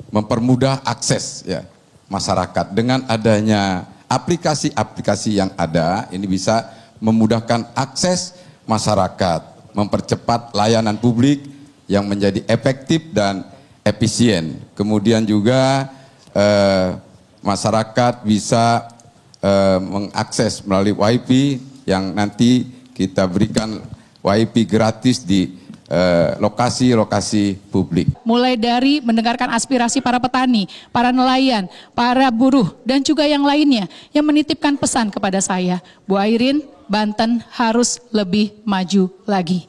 mempermudah akses ya masyarakat. Dengan adanya aplikasi-aplikasi yang ada, ini bisa memudahkan akses masyarakat, mempercepat layanan publik yang menjadi efektif dan efisien. Kemudian juga masyarakat bisa mengakses melalui WiFi yang nanti kita berikan WiFi gratis di lokasi-lokasi publik. Mulai dari mendengarkan aspirasi para petani, para nelayan, para buruh, dan juga yang lainnya yang menitipkan pesan kepada saya, Bu Airin, Banten harus lebih maju lagi.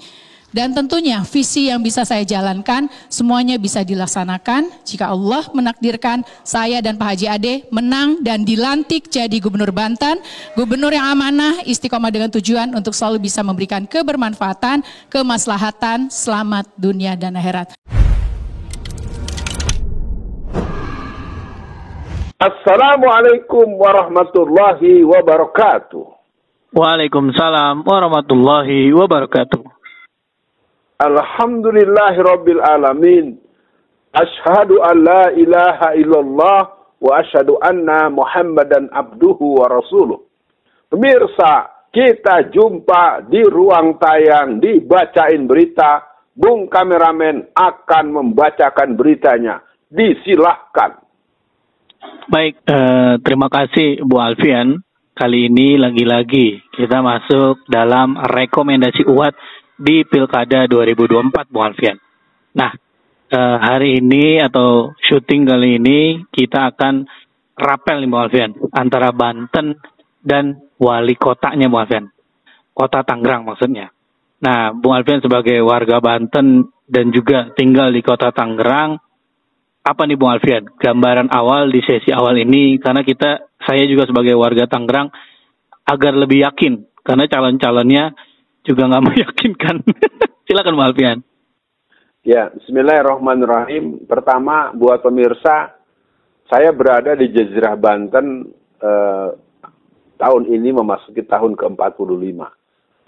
Dan tentunya visi yang bisa saya jalankan semuanya bisa dilaksanakan jika Allah menakdirkan saya dan Pak Haji Ade menang dan dilantik jadi Gubernur Banten, Gubernur yang amanah, istiqomah dengan tujuan untuk selalu bisa memberikan kebermanfaatan, kemaslahatan, selamat dunia dan akhirat. Assalamualaikum warahmatullahi wabarakatuh. Waalaikumsalam warahmatullahi wabarakatuh. Alhamdulillahirabbil alamin. Asyhadu an la ilaha illallah wa asyhadu anna Muhammadan abduhu wa rasuluh. Pemirsa, kita jumpa di ruang tayang dibacain berita. Bung kameramen akan membacakan beritanya. Disilahkan. Baik, terima kasih Bu Alfian. Kali ini lagi-lagi kita masuk dalam rekomendasi UAT di Pilkada 2024, Bu Alfian. Nah, hari ini atau syuting kali ini kita akan rapel nih Bu Alfian, antara Banten dan wali kotanya Bu Alfian. Kota Tangerang maksudnya. Nah, Bu Alfian sebagai warga Banten dan juga tinggal di Kota Tangerang, apa nih Bu Alfian gambaran awal di sesi awal ini, karena saya juga sebagai warga Tangerang agar lebih yakin, karena calon-calonnya juga nggak meyakinkan. Silakan Bu Alfian. Ya, bismillahirrahmanirrahim. Pertama, buat pemirsa, saya berada di Jazirah Banten tahun ini memasuki tahun ke-45.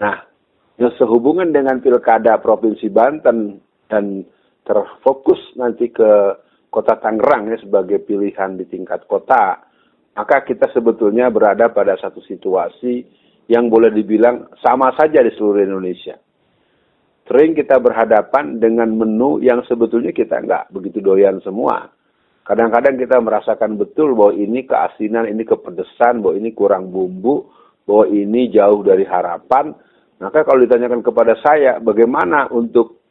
Nah, yang sehubungan dengan Pilkada Provinsi Banten dan terfokus nanti ke Kota Tangerang ya sebagai pilihan di tingkat kota, maka kita sebetulnya berada pada satu situasi yang boleh dibilang sama saja di seluruh Indonesia. Sering kita berhadapan dengan menu yang sebetulnya kita nggak begitu doyan semua. Kadang-kadang kita merasakan betul bahwa ini keasinan, ini kepedesan, bahwa ini kurang bumbu, bahwa ini jauh dari harapan. Maka kalau ditanyakan kepada saya, bagaimana untuk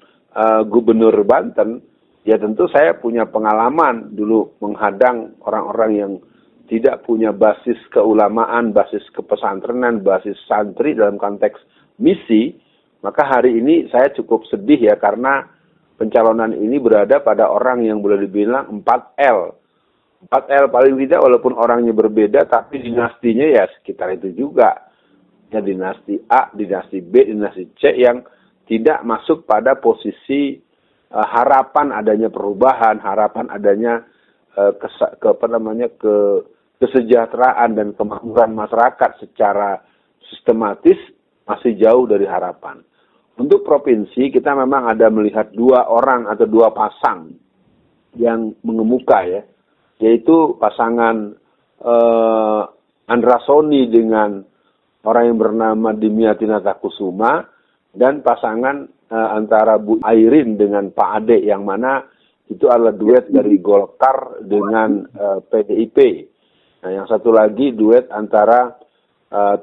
Gubernur Banten, ya tentu saya punya pengalaman dulu menghadang orang-orang yang tidak punya basis keulamaan, basis kepesantrenan, basis santri dalam konteks misi. Maka hari ini saya cukup sedih ya, karena pencalonan ini berada pada orang yang boleh dibilang 4L. 4L paling tidak walaupun orangnya berbeda, tapi dinastinya ya sekitar itu juga. Ya, dinasti A, dinasti B, dinasti C yang tidak masuk pada posisi harapan adanya perubahan, harapan adanya kesejahteraan dan kemakmuran masyarakat secara sistematis masih jauh dari harapan. Untuk provinsi, kita memang ada melihat dua orang atau dua pasang yang mengemuka ya, yaitu pasangan Andra Soni dengan orang yang bernama Dimyati Natakusuma, dan pasangan antara Bu Airin dengan Pak Ade, yang mana itu adalah duet dari Golkar dengan PDIP. Nah, yang satu lagi duet antara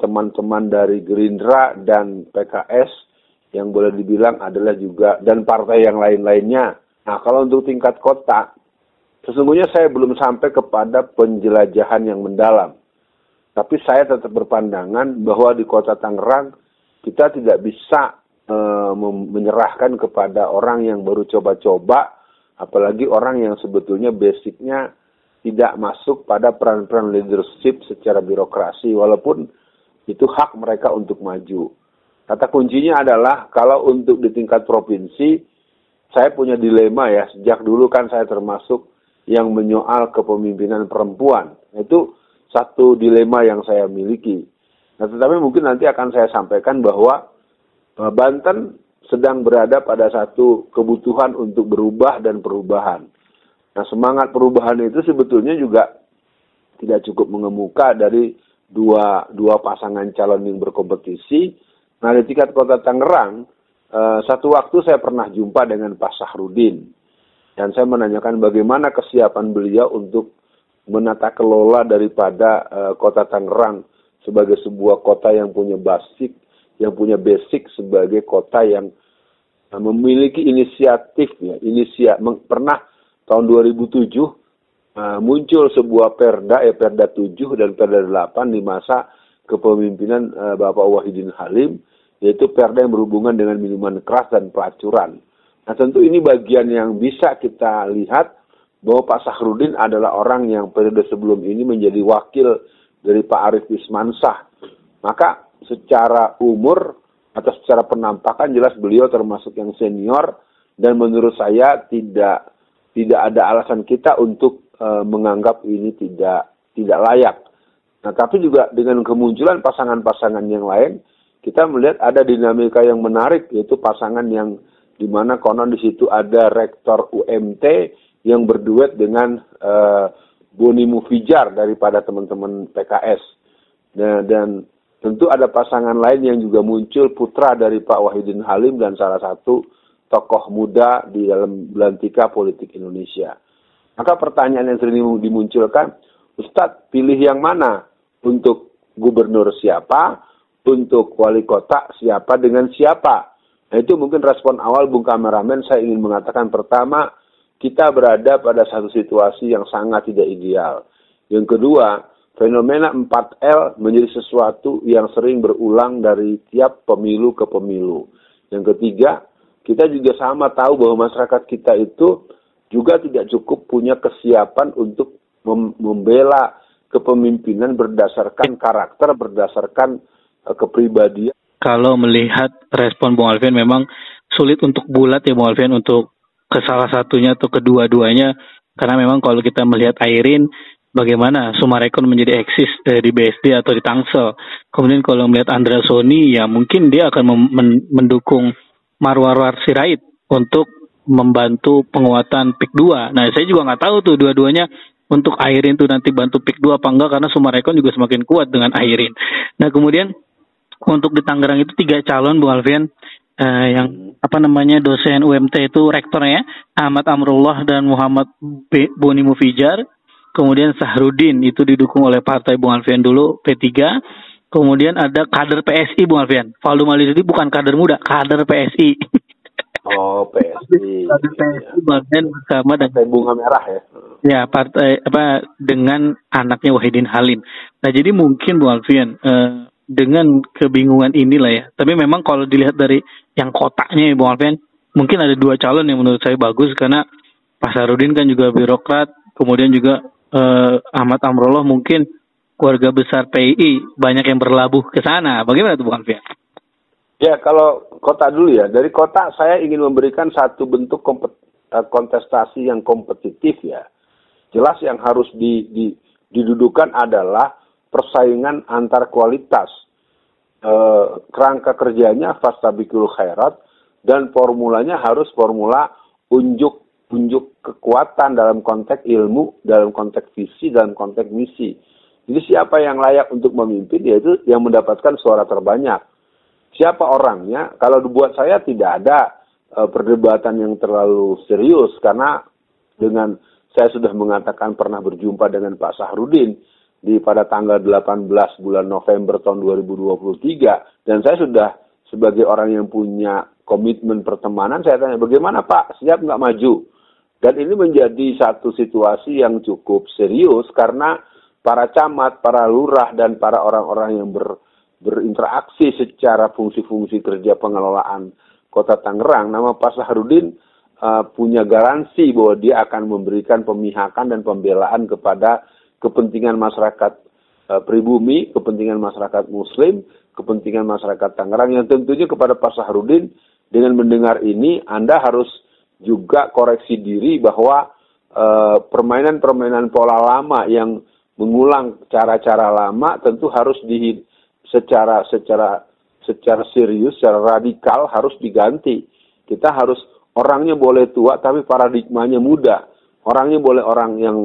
teman-teman dari Gerindra dan PKS, yang boleh dibilang adalah juga, dan partai yang lain-lainnya. Nah, kalau untuk tingkat kota, sesungguhnya saya belum sampai kepada penjelajahan yang mendalam. Tapi saya tetap berpandangan bahwa di Kota Tangerang, kita tidak bisa menyerahkan kepada orang yang baru coba-coba, apalagi orang yang sebetulnya basicnya tidak masuk pada peran-peran leadership secara birokrasi, walaupun itu hak mereka untuk maju. Kata kuncinya adalah, kalau untuk di tingkat provinsi, saya punya dilema ya, sejak dulu kan saya termasuk yang menyoal kepemimpinan perempuan. Itu satu dilema yang saya miliki. Nah, tetapi mungkin nanti akan saya sampaikan bahwa Banten sedang berada pada satu kebutuhan untuk berubah dan perubahan. Nah, semangat perubahan itu sebetulnya juga tidak cukup mengemuka dari dua pasangan calon yang berkompetisi. Nah, di tingkat Kota Tangerang, satu waktu saya pernah jumpa dengan Pak Sahrudin. Dan saya menanyakan bagaimana kesiapan beliau untuk menata kelola daripada Kota Tangerang sebagai sebuah kota yang punya basic sebagai kota yang memiliki inisiatif ya. Pernah tahun 2007 muncul sebuah Perda 7 dan Perda 8 di masa kepemimpinan Bapak Wahidin Halim, yaitu Perda yang berhubungan dengan minuman keras dan pelacuran. Nah, tentu ini bagian yang bisa kita lihat bahwa Pak Sahrudin adalah orang yang periode sebelum ini menjadi wakil dari Pak Arief Wismansyah. Maka secara umur atau secara penampakan jelas beliau termasuk yang senior, dan menurut saya tidak ada alasan kita untuk menganggap ini tidak layak. Nah, tapi juga dengan kemunculan pasangan-pasangan yang lain, kita melihat ada dinamika yang menarik, yaitu pasangan yang dimana konon di situ ada rektor UMT yang berduet dengan Boni Mufijar daripada teman-teman PKS. Dan tentu ada pasangan lain yang juga muncul, putra dari Pak Wahidin Halim dan salah satu tokoh muda di dalam belantika politik Indonesia. Maka pertanyaan yang sering dimunculkan, Ustadz pilih yang mana? Untuk gubernur siapa? Untuk wali kota siapa dengan siapa? Nah, itu mungkin respon awal Bung Kameramen. Saya ingin mengatakan pertama, kita berada pada satu situasi yang sangat tidak ideal. Yang kedua, fenomena 4L menjadi sesuatu yang sering berulang dari tiap pemilu ke pemilu. Yang ketiga, kita juga sama tahu bahwa masyarakat kita itu juga tidak cukup punya kesiapan untuk membela kepemimpinan berdasarkan karakter, berdasarkan kepribadian. Kalau melihat respon Bung Alfian memang sulit untuk bulat ya Bung Alfian untuk ke salah satunya atau kedua-duanya, karena memang kalau kita melihat Airin bagaimana Sumarekon menjadi eksis di BSD atau di Tangsel. Kemudian kalau melihat Andra Soni ya mungkin dia akan mendukung Marwar Sirait untuk membantu penguatan PIK 2. Nah, saya juga nggak tahu tuh dua-duanya untuk Airin tuh nanti bantu PIK 2 apa enggak, karena Sumarekon juga semakin kuat dengan Airin. Nah, kemudian untuk di Tangerang itu 3 calon Bung Alfian, yang dosen UMT itu rektornya Ahmad Amrullah dan Muhammad Boni Mufijar. Kemudian Sahrudin itu didukung oleh partai Bung Alfian dulu P3. Kemudian ada kader PSI Bung Alfian. Valdo Maldini bukan kader muda, kader PSI. Oh, PSI. Kader PSI Bung Alfian bersama dan Partai Bunga Merah ya. Ya, partai dengan anaknya Wahidin Halim. Nah, jadi mungkin Bung Alfian dengan kebingungan inilah ya. Tapi memang kalau dilihat dari yang kotaknya ya Bung Alfian, mungkin ada 2 calon yang menurut saya bagus, karena Pak Sahrudin kan juga birokrat, kemudian juga Ahmad Amrullah mungkin keluarga besar PII, banyak yang berlabuh ke sana. Bagaimana itu Bung Alfian? Ya, kalau kota dulu ya. Dari kota saya ingin memberikan satu bentuk kontestasi yang kompetitif ya. Jelas yang harus didudukan adalah persaingan antar kualitas. Kerangka kerjanya fastabikul khairat, dan formulanya harus formula unjuk kekuatan dalam konteks ilmu, dalam konteks visi, dalam konteks misi. Jadi siapa yang layak untuk memimpin, yaitu yang mendapatkan suara terbanyak. Siapa orangnya? Kalau buat saya tidak ada perdebatan yang terlalu serius, karena dengan saya sudah mengatakan pernah berjumpa dengan Pak Sahrudin pada tanggal 18 bulan November tahun 2023, dan saya sudah sebagai orang yang punya komitmen pertemanan, saya tanya, bagaimana Pak, siap nggak maju? Dan ini menjadi satu situasi yang cukup serius, karena para camat, para lurah, dan para orang-orang yang berinteraksi secara fungsi-fungsi kerja pengelolaan Kota Tangerang, nama Pak Sahrudin punya garansi bahwa dia akan memberikan pemihakan dan pembelaan kepada kepentingan masyarakat pribumi, kepentingan masyarakat Muslim, kepentingan masyarakat Tangerang, yang tentunya kepada Pak Sahrudin, dengan mendengar ini, Anda harus juga koreksi diri bahwa permainan-permainan pola lama yang mengulang cara-cara lama tentu harus secara serius, secara radikal harus diganti. Kita harus, orangnya boleh tua tapi paradigmanya muda. Orangnya boleh orang yang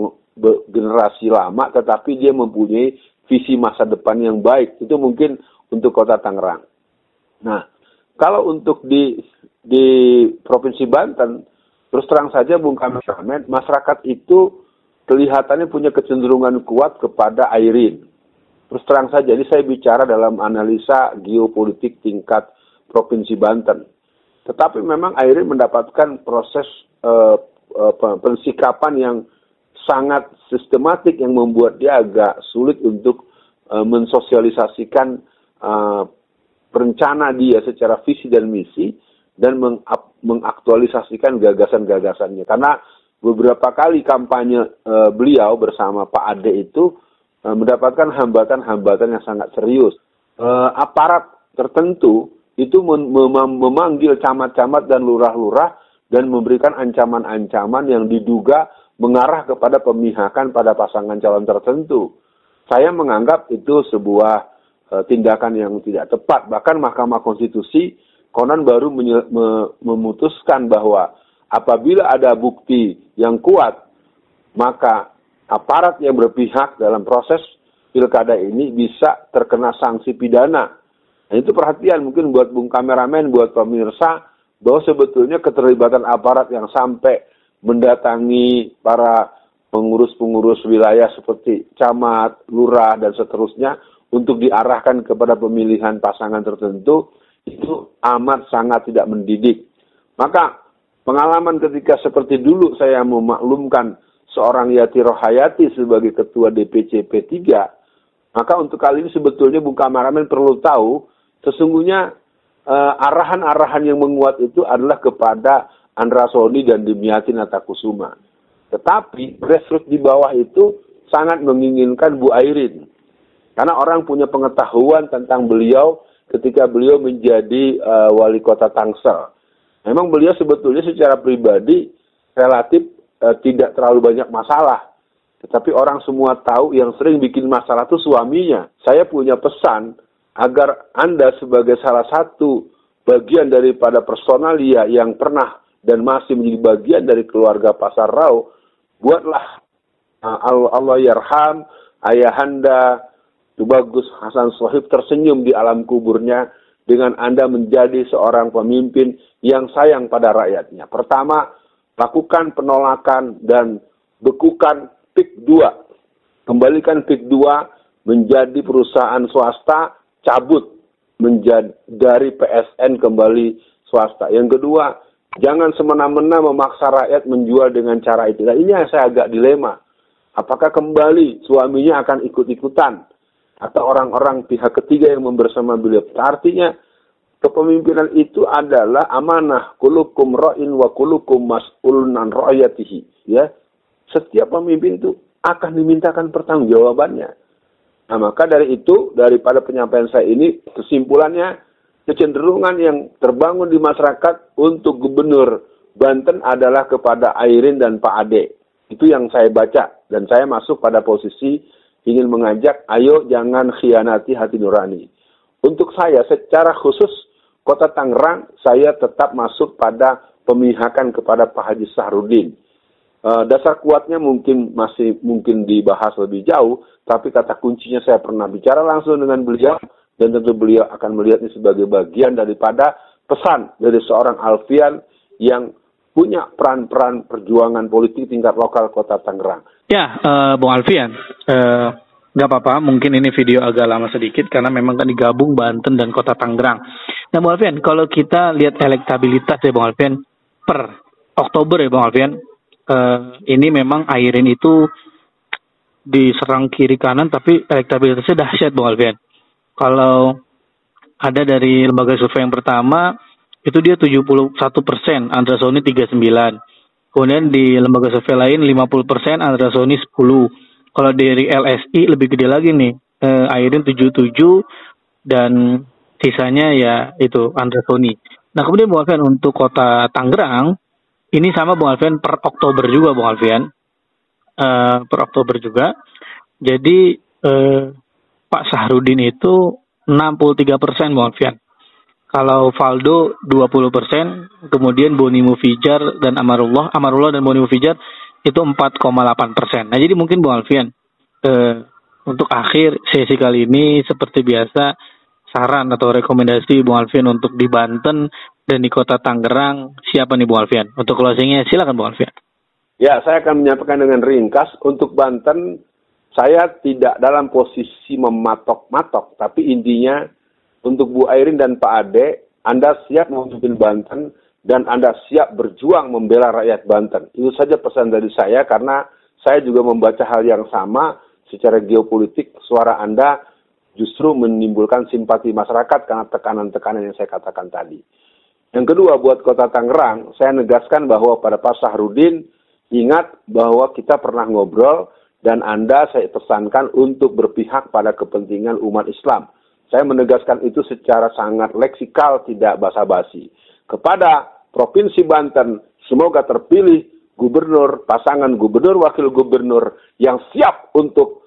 generasi lama, tetapi dia mempunyai visi masa depan yang baik. Itu mungkin untuk Kota Tangerang. Nah, kalau untuk di Provinsi Banten, terus terang saja Bung Kameramen, masyarakat itu kelihatannya punya kecenderungan kuat kepada Airin. Terus terang saja, ini saya bicara dalam analisa geopolitik tingkat Provinsi Banten. Tetapi memang Airin mendapatkan proses pensikapan yang sangat sistematik yang membuat dia agak sulit untuk mensosialisasikan rencana dia secara visi dan misi dan mengaktualisasikan gagasan-gagasannya. Karena beberapa kali kampanye beliau bersama Pak Ade itu mendapatkan hambatan-hambatan yang sangat serius. Aparat tertentu itu memanggil camat-camat dan lurah-lurah dan memberikan ancaman-ancaman yang diduga mengarah kepada pemihakan pada pasangan calon tertentu. Saya menganggap itu sebuah tindakan yang tidak tepat. Bahkan Mahkamah Konstitusi konon baru memutuskan bahwa apabila ada bukti yang kuat, maka aparat yang berpihak dalam proses pilkada ini bisa terkena sanksi pidana. Nah, itu perhatian mungkin buat Bung Kameramen, buat pemirsa, bahwa sebetulnya keterlibatan aparat yang sampai mendatangi para pengurus-pengurus wilayah seperti camat, lurah, dan seterusnya untuk diarahkan kepada pemilihan pasangan tertentu, itu amat sangat tidak mendidik. Maka pengalaman ketika seperti dulu saya memaklumkan seorang Yati Rohayati sebagai ketua DPC P3, maka untuk kali ini sebetulnya Bung Kameramen perlu tahu, sesungguhnya arahan-arahan yang menguat itu adalah kepada Andra Soni dan Dimyati Natakusuma. Tetapi grassroots di bawah itu sangat menginginkan Bu Airin. Karena orang punya pengetahuan tentang beliau ketika beliau menjadi wali kota Tangsel. Memang beliau sebetulnya secara pribadi relatif tidak terlalu banyak masalah. Tetapi orang semua tahu yang sering bikin masalah itu suaminya. Saya punya pesan agar Anda sebagai salah satu bagian daripada personalia yang pernah dan masih menjadi bagian dari keluarga Pasar Rau, buatlah Allah yarham Ayahanda Tubagus Hasan Sohib tersenyum di alam kuburnya dengan Anda menjadi seorang pemimpin yang sayang pada rakyatnya. Pertama, lakukan penolakan dan bekukan PIK 2. Kembalikan PIK 2 menjadi perusahaan swasta, cabut menjadi dari PSN kembali swasta. Yang kedua, jangan semena-mena memaksa rakyat menjual dengan cara itu. Nah, ini yang saya agak dilema. Apakah kembali suaminya akan ikut-ikutan? Atau orang-orang pihak ketiga yang membersama beliau? Artinya, kepemimpinan itu adalah amanah. Kulukum ra'in wa kulukum mas'ulun an ra'yatihi. Ya. Setiap pemimpin itu akan dimintakan pertanggungjawabannya. Nah, maka dari itu, daripada penyampaian saya ini, kesimpulannya, kecenderungan yang terbangun di masyarakat untuk Gubernur Banten adalah kepada Airin dan Pak Ade. Itu yang saya baca. Dan saya masuk pada posisi ingin mengajak, ayo jangan khianati hati nurani. Untuk saya, secara khusus, Kota Tangerang, saya tetap masuk pada pemihakan kepada Pak Haji Sahrudin. Dasar kuatnya masih mungkin dibahas lebih jauh, tapi kata kuncinya saya pernah bicara langsung dengan beliau, dan tentu beliau akan melihat ini sebagai bagian daripada pesan dari seorang Alfian yang punya peran-peran perjuangan politik tingkat lokal Kota Tangerang. Ya, Bung Alfian, nggak apa-apa, mungkin ini video agak lama sedikit karena memang kan digabung Banten dan Kota Tangerang. Nah, Bung Alfian, kalau kita lihat elektabilitas ya Bung Alfian, per Oktober ya Bung Alfian, ini memang Airin itu diserang kiri kanan tapi elektabilitasnya dahsyat Bung Alfian. Kalau ada dari lembaga survei yang pertama, itu dia 71%, Andra Soni 39%. Kemudian di lembaga survei lain 50%, Andra Soni 10%. Kalau dari LSI lebih gede lagi nih, Airin 77% dan sisanya ya itu Andra Soni. Nah kemudian Bung Alfian untuk Kota Tangerang, ini sama Bung Alfian per Oktober juga Bung Alfian. Per Oktober juga. Jadi Pak Sahrudin itu 63% Bung Alfian. Kalau Valdo 20%, kemudian Boni Mufijar dan Amarullah dan Boni Mufijar itu 4,8%. Nah, jadi mungkin Bu Alfian, untuk akhir sesi kali ini seperti biasa, saran atau rekomendasi Bu Alfian untuk di Banten dan di Kota Tangerang siapa nih Bu Alfian? Untuk closingnya silakan Bu Alfian. Ya, saya akan menyampaikan dengan ringkas. Untuk Banten, saya tidak dalam posisi mematok-matok, tapi intinya untuk Bu Airin dan Pak Ade, Anda siap memimpin Banten dan Anda siap berjuang membela rakyat Banten. Itu saja pesan dari saya, karena saya juga membaca hal yang sama. Secara geopolitik, suara Anda justru menimbulkan simpati masyarakat karena tekanan-tekanan yang saya katakan tadi. Yang kedua, buat Kota Tangerang, saya negaskan bahwa pada Pak Sahrudin, ingat bahwa kita pernah ngobrol dan Anda saya pesankan untuk berpihak pada kepentingan umat Islam. Saya menegaskan itu secara sangat leksikal, tidak basa-basi. Kepada Provinsi Banten, semoga terpilih gubernur, pasangan gubernur, wakil gubernur yang siap untuk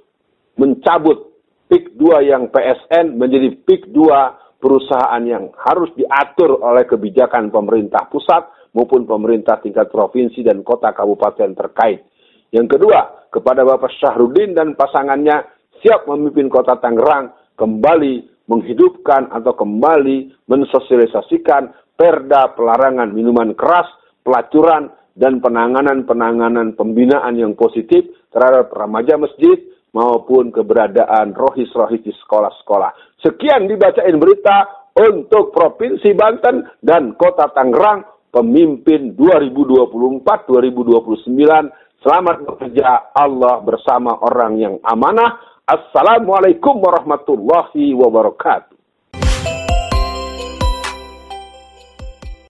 mencabut PIK 2 yang PSN menjadi PIK 2 perusahaan yang harus diatur oleh kebijakan pemerintah pusat maupun pemerintah tingkat provinsi dan kota kabupaten terkait. Yang kedua, kepada Bapak Sahrudin dan pasangannya siap memimpin Kota Tangerang kembali menghidupkan atau kembali mensosialisasikan perda pelarangan minuman keras, pelacuran, dan penanganan pembinaan yang positif terhadap remaja masjid maupun keberadaan rohis-rohis di sekolah-sekolah. Sekian dibacain berita untuk Provinsi Banten dan Kota Tangerang, pemimpin 2024-2029. Selamat bekerja, Allah bersama orang yang amanah. Assalamualaikum warahmatullahi wabarakatuh.